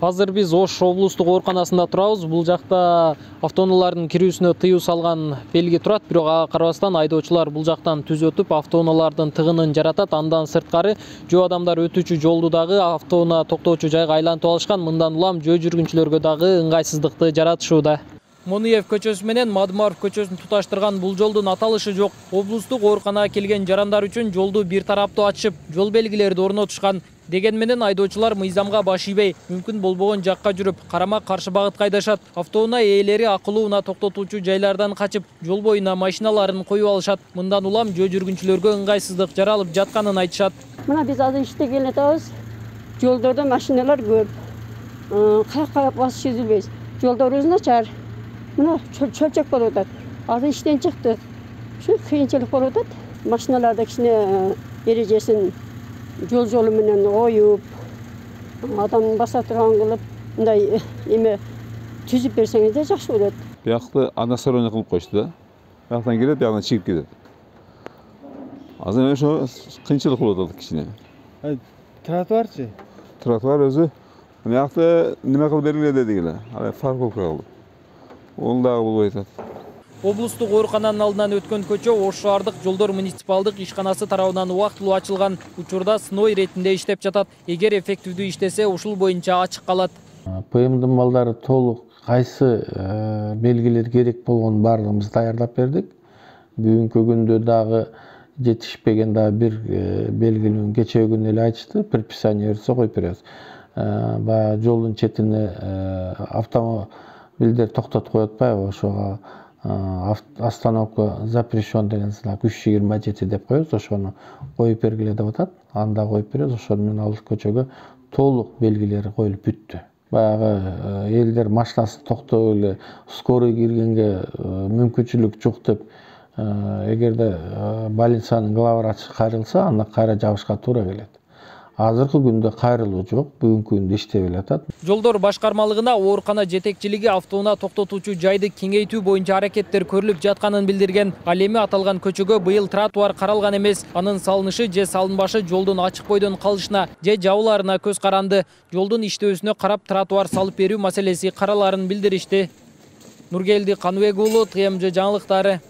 Азыр биз Ош облустук ооруканасында турабыз. Бул жакта автоунаалардын кирүүсүнө тыюу салган белги турат. Бирок ага карабастан айдоочулар бул жактан түз өтүп, автоунаалардын тыгынын жаратат. Андан сырткары жөө адамдар өтүүчү жолду дагы автоунаа токтоочу жайга айлантып алышкан. Мындан улам жөө жүргүнчүлөргө дагы ыңгайсыздыкты жаратышууда. Монуев көчөсү менен Мадымаров көчөсүн туташтырган бул жолдун аталышы жок. Облустук ооруканага келген жарандар үчүн жолду бир тараптуу ачып, жол белгилерди орнотушкан. Деген менен айдоочулар мыйзамга баш ийбей, мүмкүн болбогон жакка жүрүп, карама-каршы багытка айдашат. Автоунаа ээлери акылуу унаа токтотуучу жайлардан качып, жол боюна машиналарын коюп алышат. Мындан улам жөө жүргүнчүлөргө ыңгайсыздык жаралып жатканын айтышат. Мына биз азыр иште келатабыз. Жолдордо машиналар көп. Каяка басыш үзүлбөйбүз. Жолдорубуз начар. Мына чөлчөк болуп атат. Азыр иштен чыктык. Ушу кыйынчылык болуп атат. Машиналарда кичине эрежесин жол менен оюп, адам баса турган кылып, мындай эме түзүп берсеңиз да жакшы болот. Биякты односторонне кылып койушту да. Бияктан келет, бияктан чыгып кетет. Азыр ошо кыйынчылык болуп атат кичине. Тротуарчы? Тротуар өзү биякты неме кылып бергиле деди эле. Парковка кылып. Ол дагы болбой атат. Облустук оорукананын алдынан өткөн көчө Ош шаардык жолдор муниципалдык ишканасы тарабынан убактылуу ачылган. Учурда сыной иретинде иштеп жатат. Эгер эффективдүү иштесе, ушул боюнча ачык калат. ПМдын балдары толук кайсы белгилер керек болгонун баардыгыбыз даярдап бердик. Бүгүнкү күндө дагы жетишпеген дагы бир белгилүүнү кечээ күнү эле айтышты. Предписание берсе коюп беребиз. Баягы жолдун четине автомобилдер токтотуп коюп атпайбы, ошого остановка запрещен деген знак 327 деп коебуз, ошону коюп бергиле деп атат. Аны да коюп беребиз. Ошону менен ал көчөгө толук белгилери коюлуп бүттү. Баягы элдер машинасы токтоп эле скорый киргенге мүмкүнчүлүк жок деп, эгерде больницанын главврачы кайрылса, аны кайра жабышка туура келет. Азыркы күндө кайрылуу жок, бүгүнкү күндө иштеп элатат. Жолдор башкармалыгына оорукана жетекчилиги автоунаа токтотуучу жайды кеңейтүү боюнча аракеттер көрүлүп жатканын билдирген. Ал эми аталган көчөгө быйыл тротуар каралган эмес. Анын салынышы же салынбашы жолдун ачык бойдон калышына же жабыларына көз каранды. Жолдун иштөөсүнө карап тротуар салып берүү маселеси караларын билдиришти. Нургелди Каныбек уулу, ТМЖ жаңылыктары.